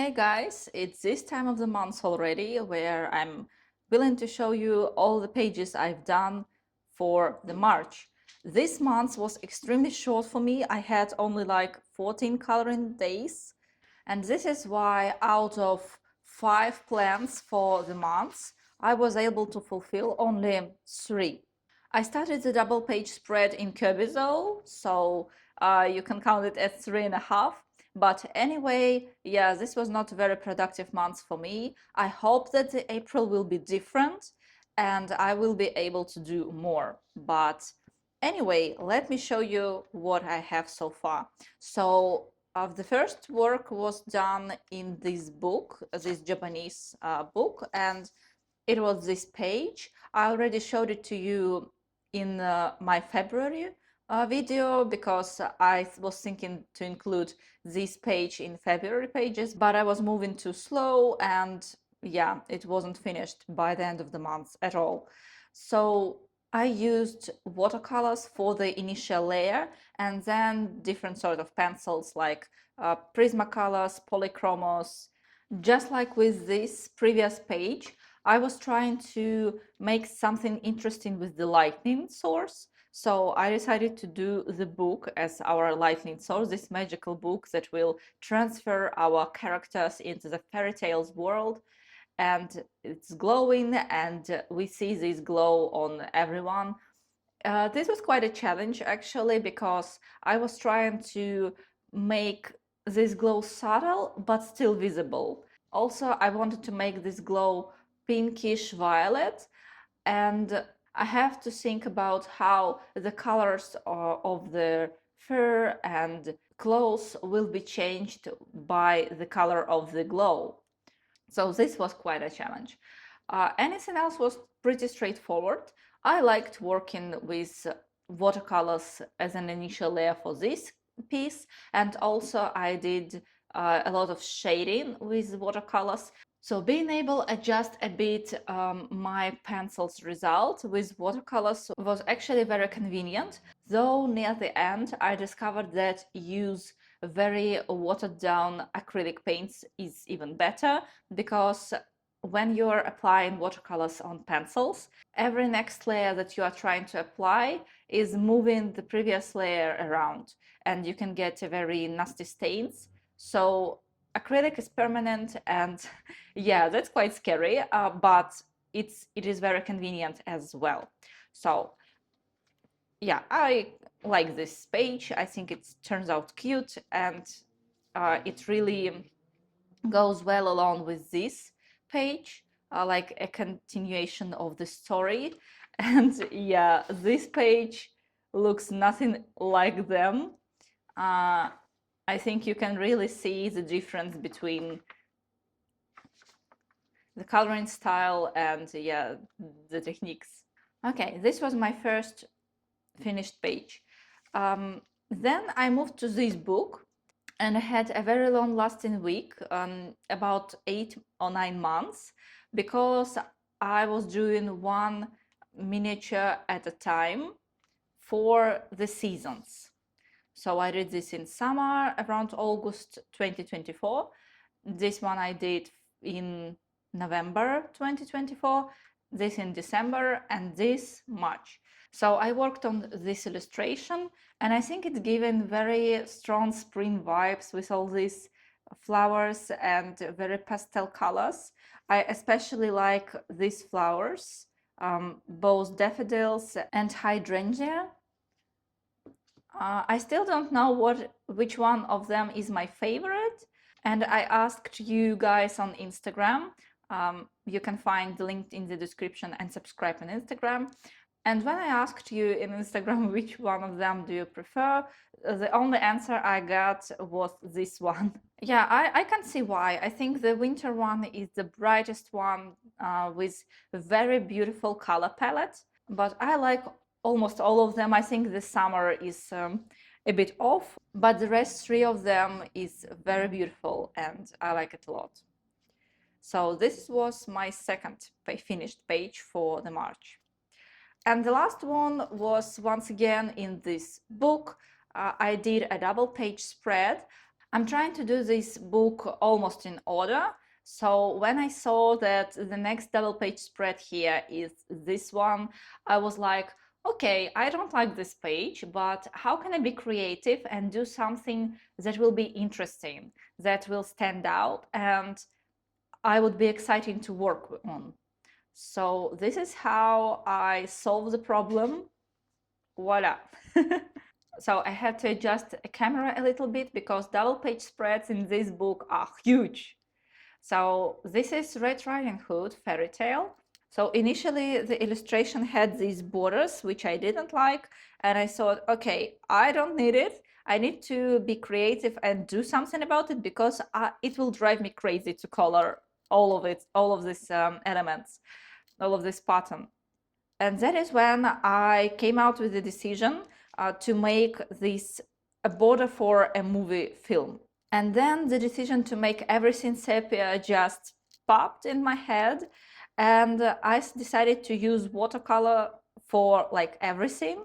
Hey guys, it's this time of the month already where I'm willing to show you all the pages I've done for the March. This month was extremely short for me. I had only like 14 coloring days, and this is why out of 5 plans for the month, I was able to fulfill only 3. I started the double page spread in Cubizzo, so you can count it as 3.5. But anyway, yeah, this was not a very productive month for me. I hope that the April will be different and I will be able to do more. But anyway, let me show you what I have so far. So the first work was done in this book, this Japanese book, and it was this page. I already showed it to you in my February video because I was thinking to include this page in February pages, but I was moving too slow and yeah, it wasn't finished by the end of the month at all. So I used watercolors for the initial layer and then different sort of pencils like Prismacolors, Polychromos. Just like with this previous page, I was trying to make something interesting with the lightning source. So I decided to do the book as our lightning source, this magical book that will transfer our characters into the fairy tales world. And it's glowing, and we see this glow on everyone. This was quite a challenge actually, because I was trying to make this glow subtle but still visible. Also, I wanted to make this glow pinkish violet, and I have to think about how the colors of the fur and clothes will be changed by the color of the glow. So this was quite a challenge. Anything else was pretty straightforward. I liked working with watercolors as an initial layer for this piece, and also I did a lot of shading with watercolors. So being able to adjust a bit my pencil's result with watercolors was actually very convenient, though near the end I discovered that use very watered down acrylic paints is even better, because when you're applying watercolors on pencils, every next layer that you are trying to apply is moving the previous layer around, and you can get a very nasty stains. So acrylic is permanent, and yeah, that's quite scary, but it is very convenient as well. So yeah, I like this page. I think it turns out cute, and it really goes well along with this page, like a continuation of the story. And yeah, this page looks nothing like them. I think you can really see the difference between the coloring style and yeah, the techniques. Okay, this was my first finished page. Then I moved to this book, and I had a very long lasting week, about 8 or 9 months, because I was doing one miniature at a time for the seasons. So I did this in summer around August 2024. This one I did in November 2024, this in December, and this March. So I worked on this illustration, and I think it's given very strong spring vibes with all these flowers and very pastel colors. I especially like these flowers, both daffodils and hydrangea. I still don't know which one of them is my favorite, and I asked you guys on Instagram. You can find the link in the description and subscribe on Instagram. And when I asked you in Instagram which one of them do you prefer, the only answer I got was this one. Yeah, I can see why. I think the winter one is the brightest one, with a very beautiful color palette, but I like almost all of them. I think the summer is a bit off, but the rest 3 of them is very beautiful and I like it a lot. So this was my second finished page for the March. And the last one was once again in this book. I did a double page spread. I'm trying to do this book almost in order. So when I saw that the next double page spread here is this one, I was like, okay, I don't like this page, but how can I be creative and do something that will be interesting, that will stand out, and I would be exciting to work on. So this is how I solve the problem. Voila. So I had to adjust a camera a little bit because double page spreads in this book are huge. So this is Red Riding Hood fairy tale. So initially the illustration had these borders, which I didn't like. And I thought, okay, I don't need it. I need to be creative and do something about it because it will drive me crazy to color all of it, all of these elements, all of this pattern. And that is when I came out with the decision to make this a border for a movie film. And then the decision to make everything sepia just popped in my head, and I decided to use watercolor for like everything.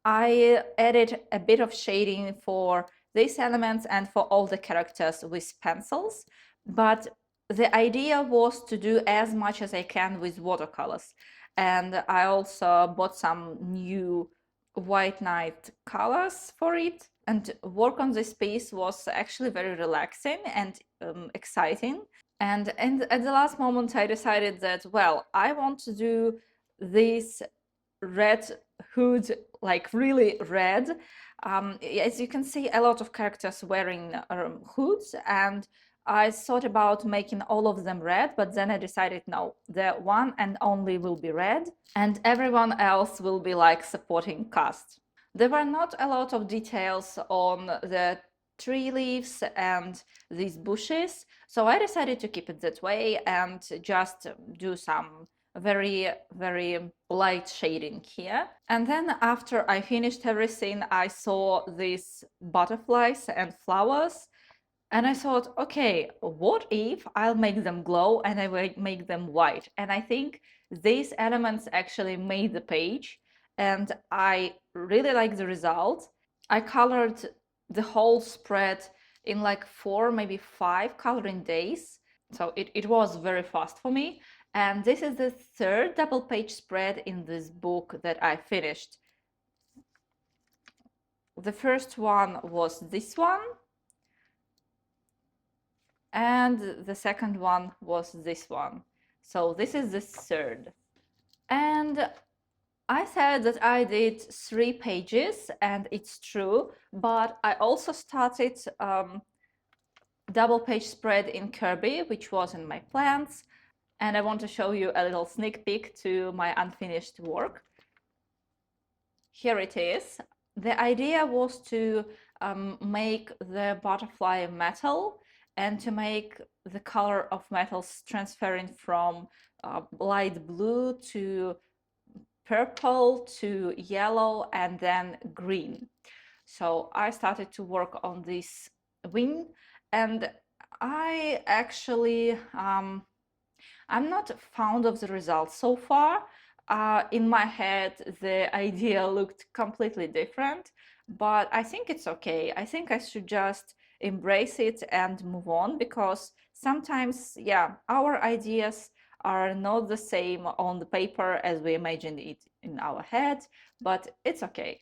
I added a bit of shading for these elements and for all the characters with pencils, but the idea was to do as much as I can with watercolors. And I also bought some new White Night colors for it. And work on this piece was actually very relaxing and exciting. And at the last moment, I decided that, well, I want to do this red hood, like really red. As you can see, a lot of characters wearing hoods, and I thought about making all of them red, but then I decided no, the one and only will be red, and everyone else will be like supporting cast. There were not a lot of details on the tree leaves and these bushes, so I decided to keep it that way and just do some very, very light shading here. And then after I finished everything, I saw these butterflies and flowers. And I thought, okay, what if I'll make them glow and I will make them white? And I think these elements actually made the page, and I really like the result. I colored the whole spread in like 4, maybe 5 coloring days. So it was very fast for me. And this is the third double page spread in this book that I finished. The first one was this one. And the second one was this one. So this is the third. And I said that I did 3 pages, and it's true, but I also started double page spread in Kirby, which was in my plans, and I want to show you a little sneak peek to my unfinished work. Here it is. The idea was to make the butterfly metal and to make the color of metals transferring from light blue to purple to yellow and then green. So I started to work on this wing, and I actually I'm not fond of the results so far. In my head, the idea looked completely different, but I think it's okay. I think I should just embrace it and move on, because sometimes, yeah, our ideas are not the same on the paper as we imagined it in our head, but it's okay.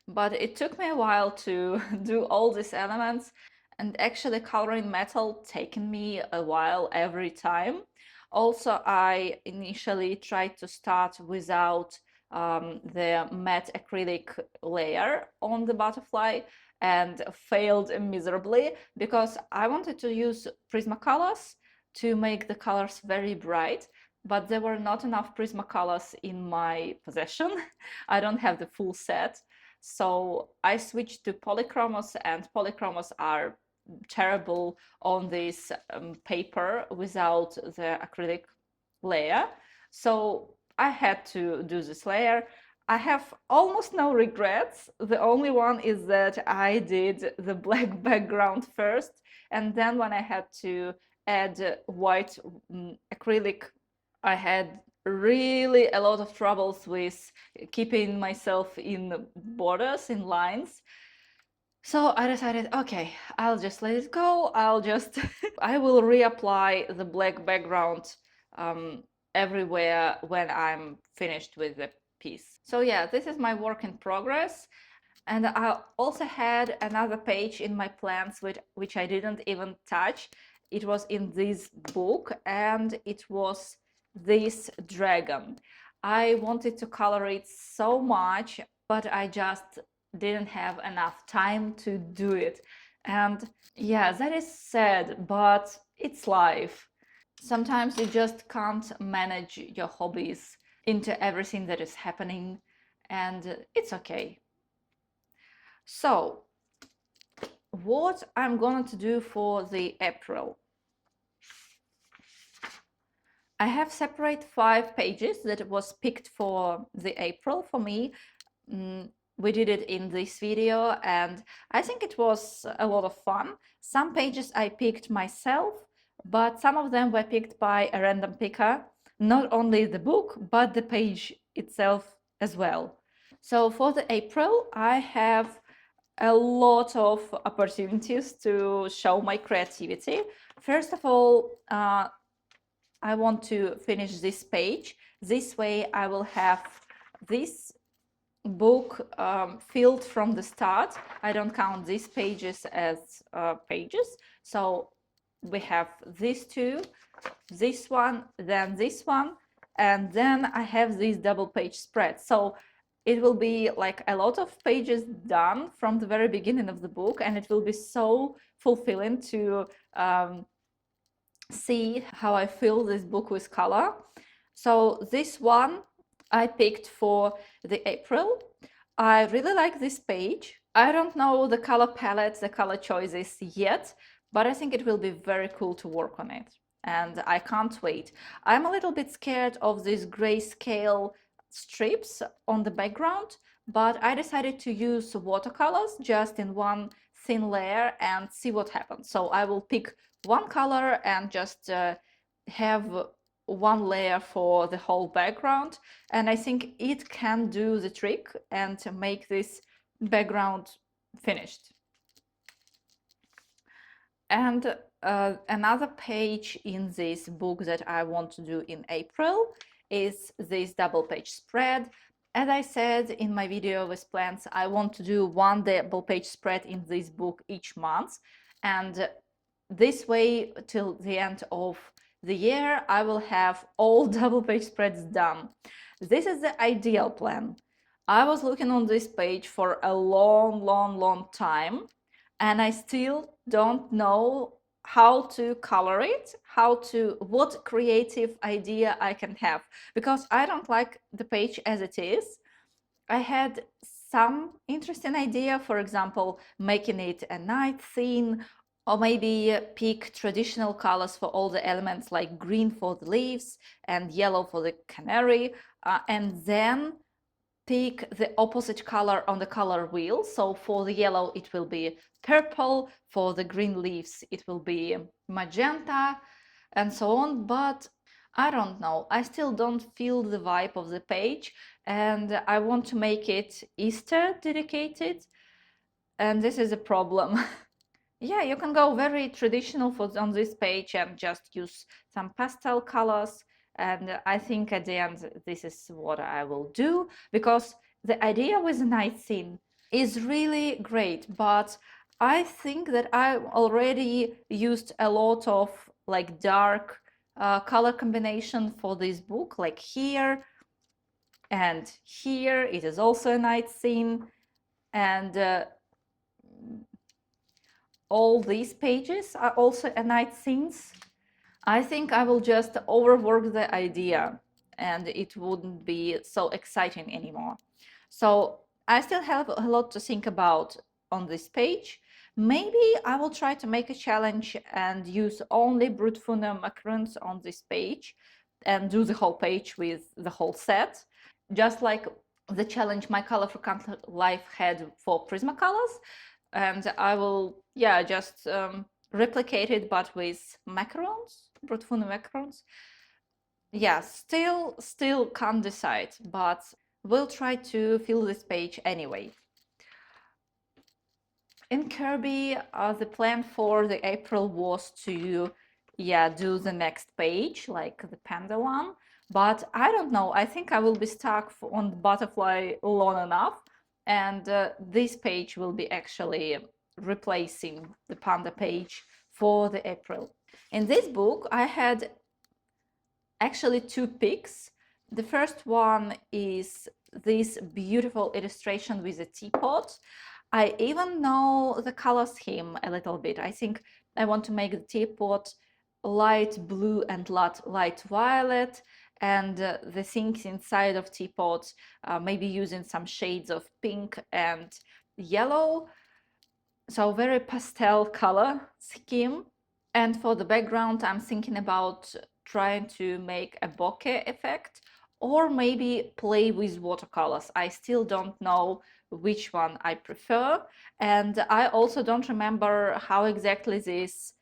But it took me a while to do all these elements, and actually coloring metal taken me a while every time. Also, I initially tried to start without the matte acrylic layer on the butterfly and failed miserably because I wanted to use Prismacolors to make the colors very bright, but there were not enough Prismacolors in my possession. I don't have the full set. So I switched to Polychromos, and Polychromos are terrible on this paper without the acrylic layer. So I had to do this layer. I have almost no regrets. The only one is that I did the black background first, and then when I had to add white acrylic, I had really a lot of troubles with keeping myself in borders, in lines. So I decided, okay, I'll just let it go. I will reapply the black background everywhere when I'm finished with the piece. So yeah, this is my work in progress. And I also had another page in my plans which I didn't even touch. It was in this book, and it was this dragon. I wanted to color it so much, but I just didn't have enough time to do it. And yeah, that is sad, but it's life. Sometimes you just can't manage your hobbies into everything that is happening, and it's okay. So, what I'm going to do for the April. I have separate 5 pages that was picked for the April for me. We did it in this video, and I think it was a lot of fun. Some pages I picked myself, but some of them were picked by a random picker. Not only the book, but the page itself as well. So for the April, I have a lot of opportunities to show my creativity. First of all, I want to finish this page. This way I will have this book filled from the start. I don't count these pages as pages. So we have these two, this one, this one, and then I have this double page spread. So it will be like a lot of pages done from the very beginning of the book, and it will be so fulfilling to see how I fill this book with color. So this one I picked for the April. I really like this page. I don't know the color palettes, the color choices yet, but I think it will be very cool to work on it. And I can't wait. I'm a little bit scared of these grayscale strips on the background, but I decided to use watercolors just in one thin layer and see what happens. So I will pick one color and just have one layer for the whole background, and I think it can do the trick and make this background finished. And another page in this book that I want to do in April is this double page spread. As I said in my video with plans, I want to do one double page spread in this book each month, and this way till the end of the year I will have all double page spreads done. This is the ideal plan. I was looking on this page for a long time, and I still don't know how to color it, what creative idea I can have, because I don't like the page as it is. I had some interesting idea, for example, making it a night scene, or maybe pick traditional colors for all the elements, like green for the leaves and yellow for the canary, and then pick the opposite color on the color wheel. So for the yellow it will be purple, for the green leaves it will be magenta, and so on. But I don't know, I still don't feel the vibe of the page, and I want to make it Easter dedicated, and this is a problem. Yeah, you can go very traditional on this page and just use some pastel colors, and I think at the end this is what I will do, because the idea with the night scene is really great, but I think that I already used a lot of like dark color combination for this book, like here and here it is also a night scene, and all these pages are also a night scenes. I think I will just overwork the idea and it wouldn't be so exciting anymore. So I still have a lot to think about on this page. Maybe I will try to make a challenge and use only Brut Funer macarons on this page and do the whole page with the whole set, just like the challenge My Colorful Country Life had for Prismacolors. And I will, yeah, just replicate it, but with macarons, Brut Funer macarons. Yeah, still can't decide, but we'll try to fill this page anyway. In Kirby, the plan for the April was to, do the next page, like the panda one. But I don't know. I think I will be stuck on the butterfly long enough, and this page will be actually replacing the panda page for the April. In this book, I had actually two picks. The first one is this beautiful illustration with a teapot. I even know the color scheme a little bit. I think I want to make the teapot light blue and light violet, and the things inside of teapot maybe using some shades of pink and yellow. So very pastel color scheme. And for the background, I'm thinking about trying to make a bokeh effect or maybe play with watercolors. I still don't know which one I prefer. And I also don't remember how exactly this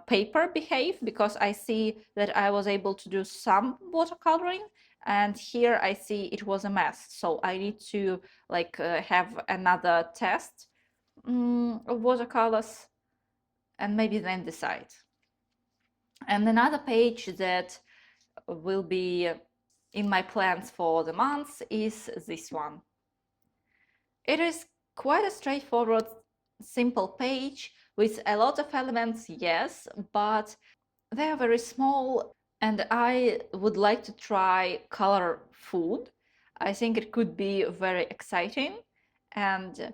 paper behaved, because I see that I was able to do some watercoloring, and here I see it was a mess. So I need to have another test of watercolors and maybe then decide. And another page that will be in my plans for the month is this one. It is quite a straightforward, simple page with a lot of elements, yes, but they are very small, and I would like to try color food. I think it could be very exciting, and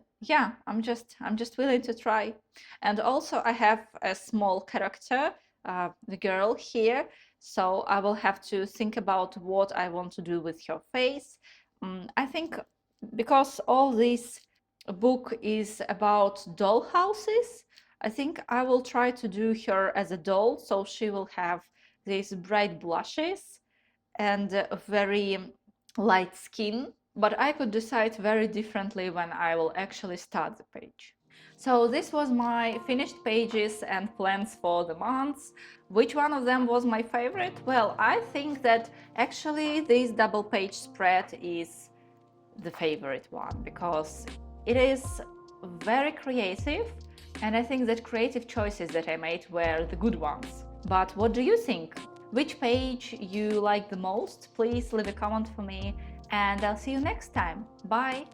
I'm just willing to try. And also I have a small character, the girl here, so I will have to think about what I want to do with her face. I think because all this book is about doll houses, I think I will try to do her as a doll, so she will have these bright blushes and a very light skin, but I could decide very differently when I will actually start the page. So this was my finished pages and plans for the months. Which one of them was my favorite? Well, I think that actually this double page spread is the favorite one, because it is very creative, and I think that creative choices that I made were the good ones. But what do you think? Which page you like the most? Please leave a comment for me, and I'll see you next time. Bye!